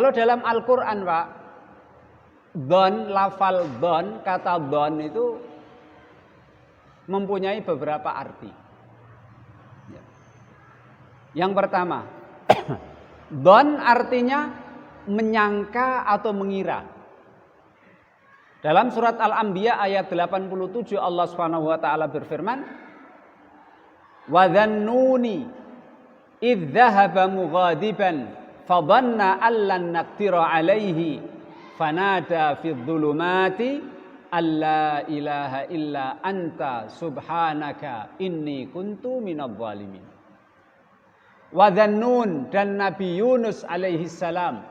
Kalau dalam Al-Quran, Pak, dhon, lafal dhon, kata dhon itu mempunyai beberapa arti. Yang pertama, dhon artinya menyangka atau mengira. Dalam surat Al-Anbiya ayat 87 Allah Subhanahu wa taala berfirman, "Wa dhannuni idz dhahaba mughadiban fadhanna allan naqdira alaihi fanada fi dhulumati alla ilaha illa anta subhanaka inni kuntu minadh dhalimin." Wa dhannun, dan Nabi Yunus alaihi salam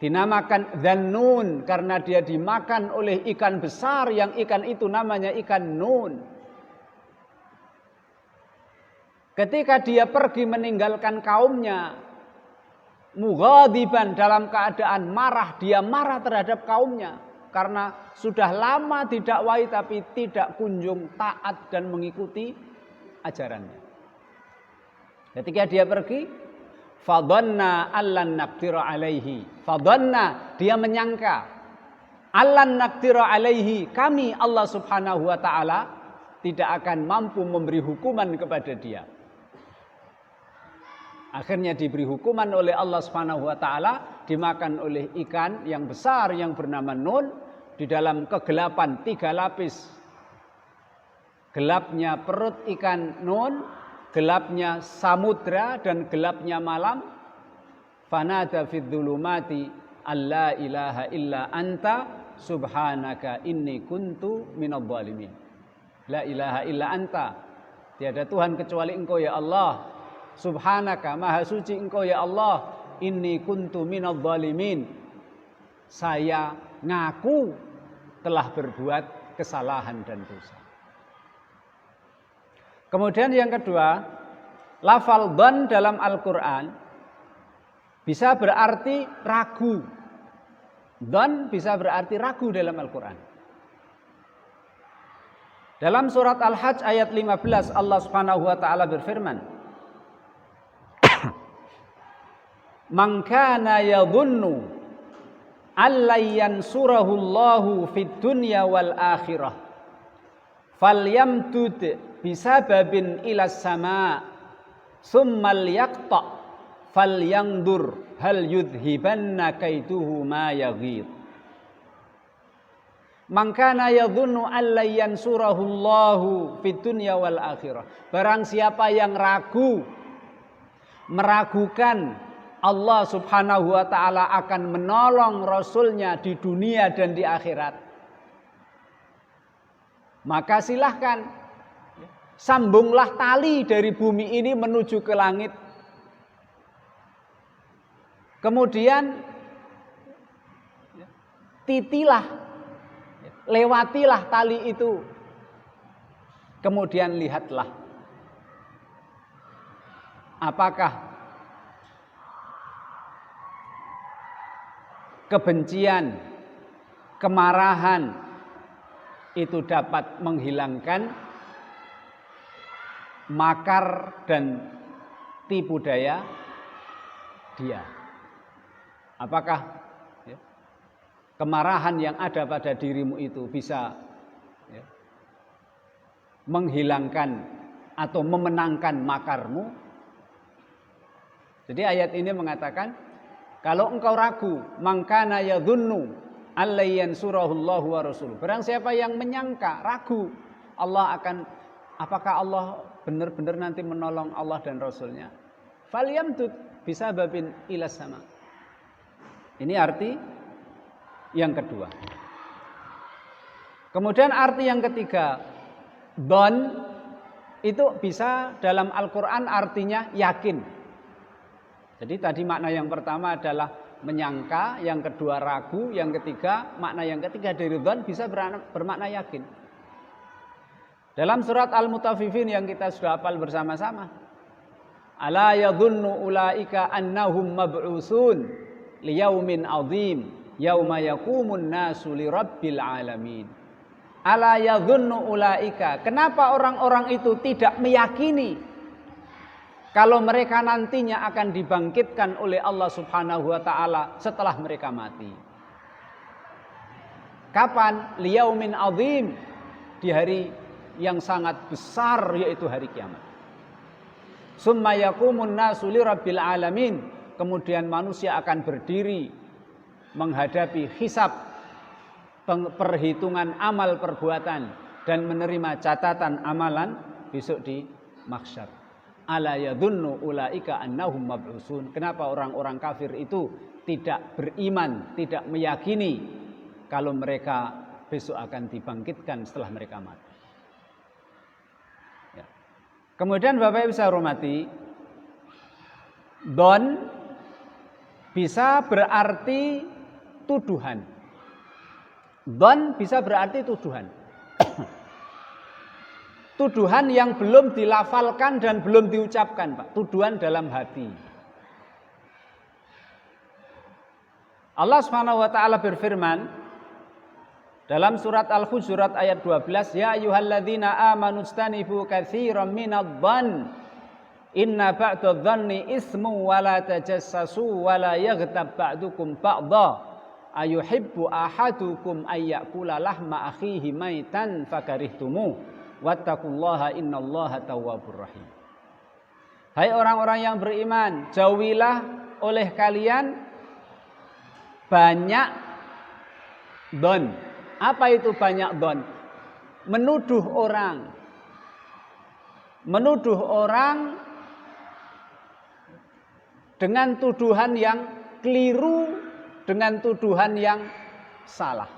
dinamakan dhannun karena dia dimakan oleh ikan besar yang ikan itu namanya ikan nun. Ketika dia pergi meninggalkan kaumnya, mughadiban, dalam keadaan marah, dia marah terhadap kaumnya karena sudah lama didakwai tapi tidak kunjung taat dan mengikuti ajarannya. Ketika dia pergi, fadhanna allan naqdira alaihi. Fadhanna, dia menyangka, allan naqdira alaihi, kami Allah Subhanahu wa taala tidak akan mampu memberi hukuman kepada dia. Akhirnya diberi hukuman oleh Allah Subhanahu wa taala, dimakan oleh ikan yang besar yang bernama Nun di dalam kegelapan 3 lapis. Gelapnya perut ikan Nun, gelapnya samudra, dan gelapnya malam. Fanada fid dhulumati alla ilaha illa anta subhanaka inni kuntu minadh dhalimin. La ilaha illa anta, tiada Tuhan kecuali Engkau ya Allah. Subhanaka, maha suci Engkau ya Allah. Inni kuntu minadh dhalimin, saya ngaku telah berbuat kesalahan dan dosa. Kemudian yang kedua, lafal dhon dalam Al-Quran bisa berarti ragu. Dhon bisa berarti ragu dalam Al-Quran. Dalam surat Al-Hajj ayat 15 Allah Subhanahu wa taala berfirman, "Man kana yadhunnu alla yansurahu Allahu fid dunya wal akhirah falyamtud bisababin ilas sama summa liyaqta falyandur hal yudhibanna kaiduhu ma yaghid." Man kana yadhunnu alla yansurahu Allahu fid dunya wal akhirah, barang siapa yang ragu, meragukan Allah Subhanahu wa taala akan menolong Rasulnya di dunia dan di akhirat, maka silahkan sambunglah tali dari bumi ini menuju ke langit. Kemudian titilah, lewatilah tali itu. Kemudian lihatlah apakah kebencian, kemarahan itu dapat menghilangkan makar dan tipu daya dia. Apakah kemarahan yang ada pada dirimu itu bisa menghilangkan atau memenangkan makarmu? Jadi ayat ini mengatakan, kalau engkau ragu, mangkana yadhunnu alla yansurahullahu wa rasuluh, barang siapa yang menyangka, ragu, Allah akan, apakah Allah benar-benar nanti menolong Allah dan Rasulnya, falyamtud bisababin ilas sama. Ini arti yang kedua. Kemudian arti yang ketiga, dhon itu bisa dalam Al-Quran artinya yakin. Jadi tadi makna yang pertama adalah menyangka, yang kedua ragu, yang ketiga, makna yang ketiga dari dhon bisa bermakna yakin. Dalam surat Al-Mutaffifin yang kita sudah hafal bersama-sama, ala yadhunnu ulaika annahum mab'usun liyaumin azim yauma yaqumun nasu lirabbil alamin. Ala yadhunnu ulaika, kenapa orang-orang itu tidak meyakini kalau mereka nantinya akan dibangkitkan oleh Allah Subhanahu wa taala setelah mereka mati. Kapan? Liyaumin azim, di hari yang sangat besar, yaitu hari kiamat. Summa yaqumun nasu lirabbil alamin, kemudian manusia akan berdiri menghadapi hisab, perhitungan amal perbuatan dan menerima catatan amalan besok di mahsyar. Ala yadhunnu ulaika annahum mab'usun. Kenapa orang-orang kafir itu tidak beriman, tidak meyakini kalau mereka besok akan dibangkitkan setelah mereka mati. Ya. Kemudian Bapak Ibu saya hormati, don bisa berarti tuduhan. Don bisa berarti tuduhan. Tuduhan yang belum dilafalkan dan belum diucapkan, Pak. Tuduhan dalam hati. Allah Subhanahu wa taala berfirman dalam surat Al-Hujurat ayat 12, ya ayyuhalladzina amanu istanibu katsiran minadh-dhann inna ba'dadh-dhanni ismu wa la tajassasu wa la yaghtab ba'dukum ba'dha ayuhibbu ahadukum ayyakula lahma akhihi maitan fakarihtumu wattaqullaha innallaha tawwabur rahim. Hai orang-orang yang beriman, jauhilah oleh kalian banyak don. Apa itu banyak don? Menuduh orang. Menuduh orang dengan tuduhan yang keliru, dengan tuduhan yang salah.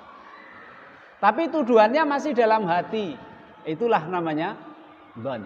Tapi tuduhannya masih dalam hati. Itulah namanya don.